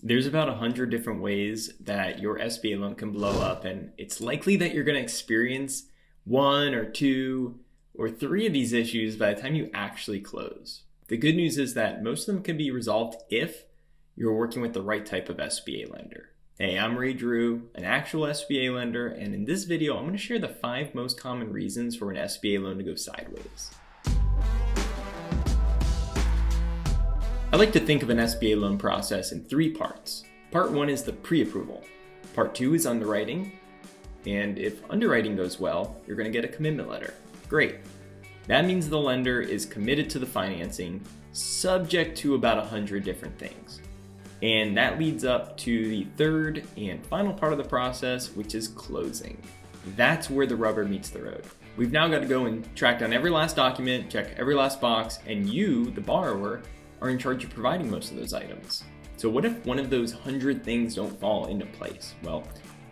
There's about 100 different ways that your SBA loan can blow up, and it's likely that you're going to experience one or two or three of these issues by the time you actually close. The good news is that most of them can be resolved if you're working with the right type of SBA lender. Hey, I'm Ray Drew, an actual SBA lender, and in this video, I'm going to share the 5 most common reasons for an SBA loan to go sideways. I like to think of an SBA loan process in 3 parts. Part 1 is the pre-approval. Part 2 is underwriting. And if underwriting goes well, you're going to get a commitment letter. Great. That means the lender is committed to the financing, subject to about 100 different things. And that leads up to the third and final part of the process, which is closing. That's where the rubber meets the road. We've now got to go and track down every last document, check every last box, and you, the borrower, are in charge of providing most of those items. So what if one of those 100 things don't fall into place? Well,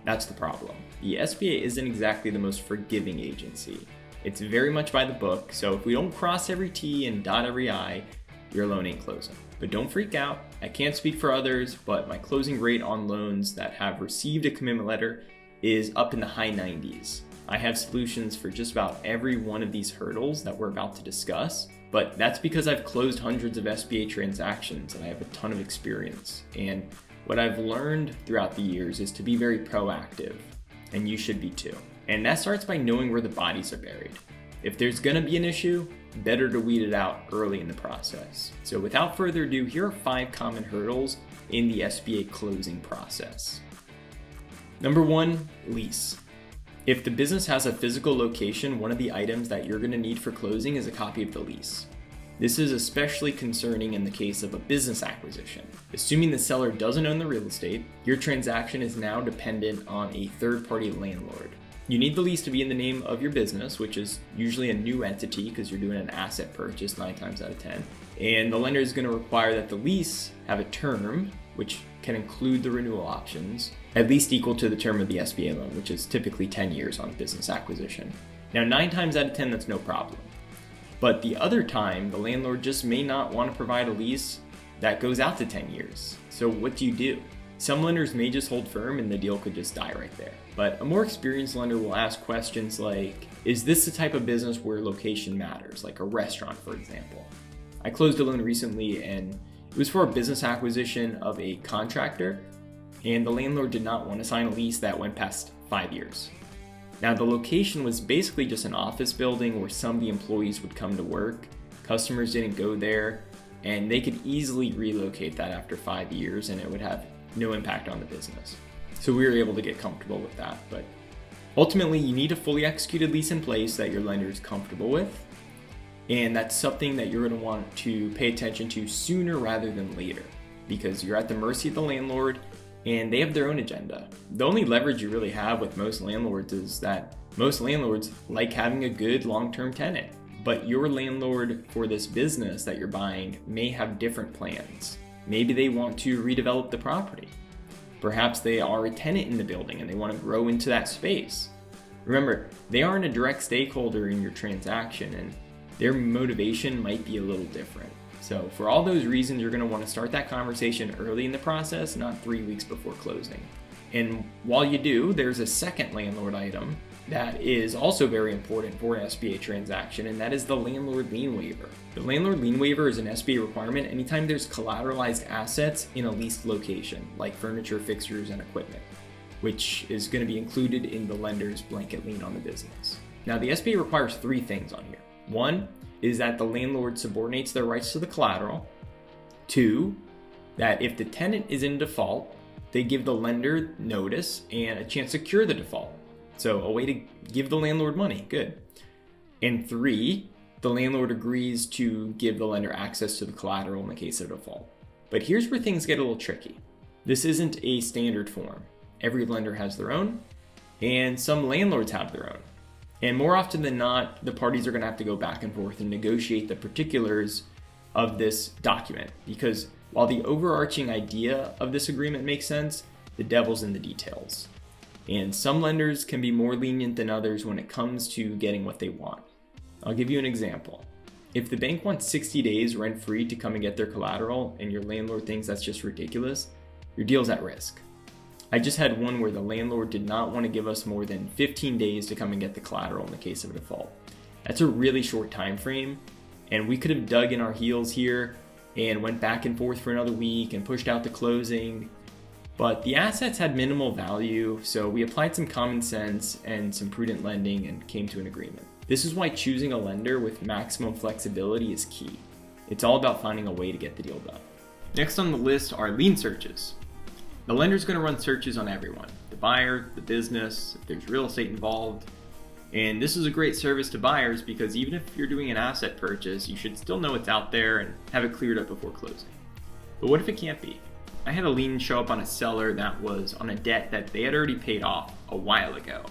that's the problem. The SBA isn't exactly the most forgiving agency. It's very much by the book, so if we don't cross every T and dot every I, your loan ain't closing. But don't freak out. I can't speak for others, but my closing rate on loans that have received a commitment letter is up in the high 90s. I have solutions for just about every one of these hurdles that we're about to discuss, but that's because I've closed hundreds of SBA transactions and I have a ton of experience. And what I've learned throughout the years is to be very proactive, and you should be too. And that starts by knowing where the bodies are buried. If there's gonna be an issue, better to weed it out early in the process. So without further ado, here are 5 common hurdles in the SBA closing process. Number 1, lease. If the business has a physical location, one of the items that you're going to need for closing is a copy of the lease. This is especially concerning in the case of a business acquisition. Assuming the seller doesn't own the real estate, your transaction is now dependent on a third-party landlord. You need the lease to be in the name of your business, which is usually a new entity because you're doing an asset purchase 9 times out of 10. And the lender is going to require that the lease have a term, which can include the renewal options, at least equal to the term of the SBA loan, which is typically 10 years on business acquisition. Now, 9 times out of 10, that's no problem. But the other time, the landlord just may not want to provide a lease that goes out to 10 years. So what do? Some lenders may just hold firm and the deal could just die right there. But a more experienced lender will ask questions like, is this the type of business where location matters, like a restaurant, for example? I closed a loan recently and it was for a business acquisition of a contractor, and the landlord did not want to sign a lease that went past 5 years. Now, the location was basically just an office building where some of the employees would come to work. Customers didn't go there, and they could easily relocate that after 5 years, and it would have no impact on the business. So we were able to get comfortable with that. But ultimately, you need a fully executed lease in place that your lender is comfortable with. And that's something that you're going to want to pay attention to sooner rather than later, because you're at the mercy of the landlord and they have their own agenda. The only leverage you really have with most landlords is that most landlords like having a good long-term tenant, but your landlord for this business that you're buying may have different plans. Maybe they want to redevelop the property. Perhaps they are a tenant in the building and they want to grow into that space. Remember, they aren't a direct stakeholder in your transaction, and their motivation might be a little different. So for all those reasons, you're going to want to start that conversation early in the process, not 3 weeks before closing. And while you do, there's a second landlord item that is also very important for an SBA transaction, and that is the landlord lien waiver. The landlord lien waiver is an SBA requirement anytime there's collateralized assets in a leased location, like furniture, fixtures, and equipment, which is going to be included in the lender's blanket lien on the business. Now, the SBA requires 3 things on here. 1 is that the landlord subordinates their rights to the collateral. 2, that if the tenant is in default, they give the lender notice and a chance to cure the default. So a way to give the landlord money, good. And 3, the landlord agrees to give the lender access to the collateral in the case of default. But here's where things get a little tricky. This isn't a standard form. Every lender has their own, and some landlords have their own. And more often than not, the parties are going to have to go back and forth and negotiate the particulars of this document, because while the overarching idea of this agreement makes sense, the devil's in the details. And some lenders can be more lenient than others when it comes to getting what they want. I'll give you an example. If the bank wants 60 days rent-free to come and get their collateral and your landlord thinks that's just ridiculous, your deal's at risk. I just had one where the landlord did not want to give us more than 15 days to come and get the collateral in the case of a default. That's a really short time frame, and we could have dug in our heels here and went back and forth for another week and pushed out the closing. But the assets had minimal value, so we applied some common sense and some prudent lending and came to an agreement. This is why choosing a lender with maximum flexibility is key. It's all about finding a way to get the deal done. Next on the list are lien searches. The lender's going to run searches on everyone, the buyer, the business, if there's real estate involved. And this is a great service to buyers because even if you're doing an asset purchase, you should still know it's out there and have it cleared up before closing. But what if it can't be? I had a lien show up on a seller that was on a debt that they had already paid off a while ago,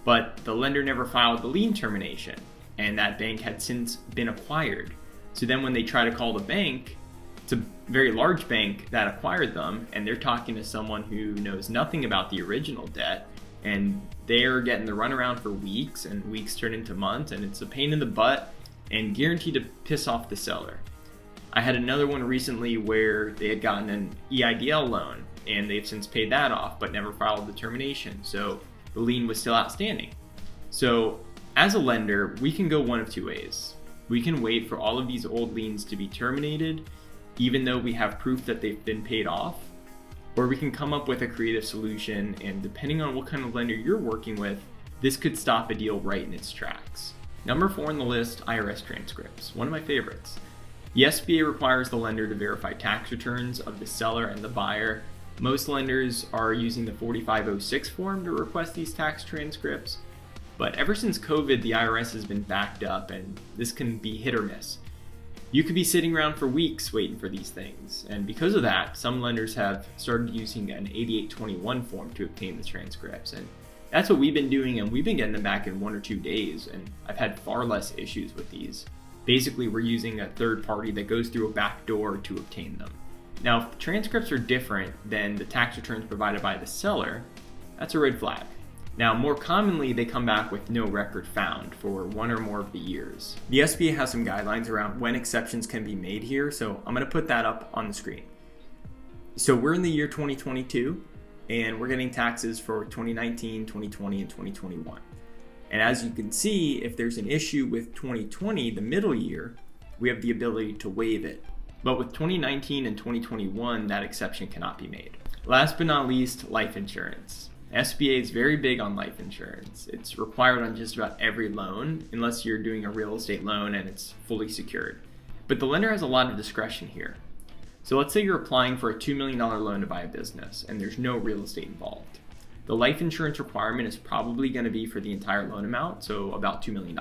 but the lender never filed the lien termination, and that bank had since been acquired. So then when they try to call the bank, it's a very large bank that acquired them, and they're talking to someone who knows nothing about the original debt, and they're getting the runaround for weeks, and weeks turn into months, and it's a pain in the butt and guaranteed to piss off the seller. I had another one recently where they had gotten an EIDL loan, and they've since paid that off, but never filed the termination, so the lien was still outstanding. So as a lender, we can go one of two ways. We can wait for all of these old liens to be terminated, even though we have proof that they've been paid off, or we can come up with a creative solution, and depending on what kind of lender you're working with, this could stop a deal right in its tracks. Number 4 on the list, IRS transcripts, one of my favorites. The SBA requires the lender to verify tax returns of the seller and the buyer. Most lenders are using the 4506 form to request these tax transcripts, but ever since COVID, the IRS has been backed up, and this can be hit or miss. You could be sitting around for weeks waiting for these things, and because of that, some lenders have started using an 8821 form to obtain the transcripts, and that's what we've been doing, and we've been getting them back in 1 or 2 days, and I've had far less issues with these. Basically, we're using a third party that goes through a back door to obtain them. Now, if the transcripts are different than the tax returns provided by the seller, that's a red flag. Now, more commonly, they come back with no record found for 1 or more of the years. The SBA has some guidelines around when exceptions can be made here, so I'm going to put that up on the screen. So we're in the year 2022, and we're getting taxes for 2019, 2020, and 2021. And as you can see, if there's an issue with 2020, the middle year, we have the ability to waive it. But with 2019 and 2021, that exception cannot be made. Last but not least, life insurance. SBA is very big on life insurance. It's required on just about every loan, unless you're doing a real estate loan and it's fully secured. But the lender has a lot of discretion here. So let's say you're applying for a $2 million loan to buy a business, and there's no real estate involved. The life insurance requirement is probably going to be for the entire loan amount, so about $2 million.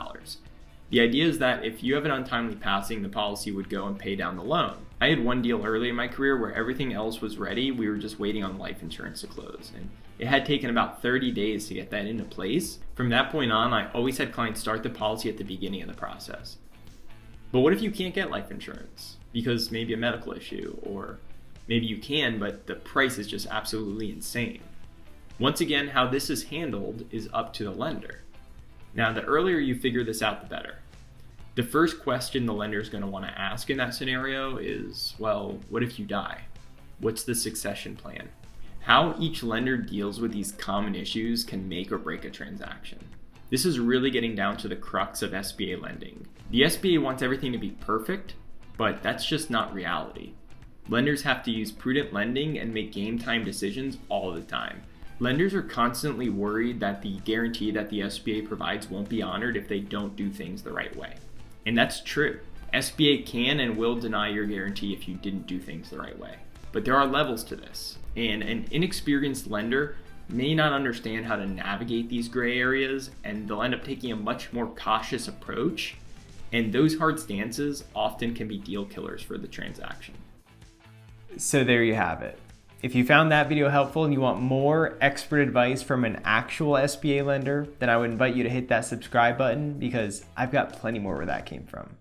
The idea is that if you have an untimely passing, the policy would go and pay down the loan. I had one deal early in my career where everything else was ready. We were just waiting on life insurance to close. And it had taken about 30 days to get that into place. From that point on, I always had clients start the policy at the beginning of the process. But what if you can't get life insurance? Because maybe a medical issue, or maybe you can, but the price is just absolutely insane. Once again, how this is handled is up to the lender. Now, the earlier you figure this out, the better. The first question the lender is going to want to ask in that scenario is, well, what if you die? What's the succession plan? How each lender deals with these common issues can make or break a transaction. This is really getting down to the crux of SBA lending. The SBA wants everything to be perfect, but that's just not reality. Lenders have to use prudent lending and make game time decisions all the time. Lenders are constantly worried that the guarantee that the SBA provides won't be honored if they don't do things the right way. And that's true. SBA can and will deny your guarantee if you didn't do things the right way. But there are levels to this, and an inexperienced lender may not understand how to navigate these gray areas, and they'll end up taking a much more cautious approach, and those hard stances often can be deal killers for the transaction. So there you have it. If you found that video helpful and you want more expert advice from an actual SBA lender, then I would invite you to hit that subscribe button because I've got plenty more where that came from.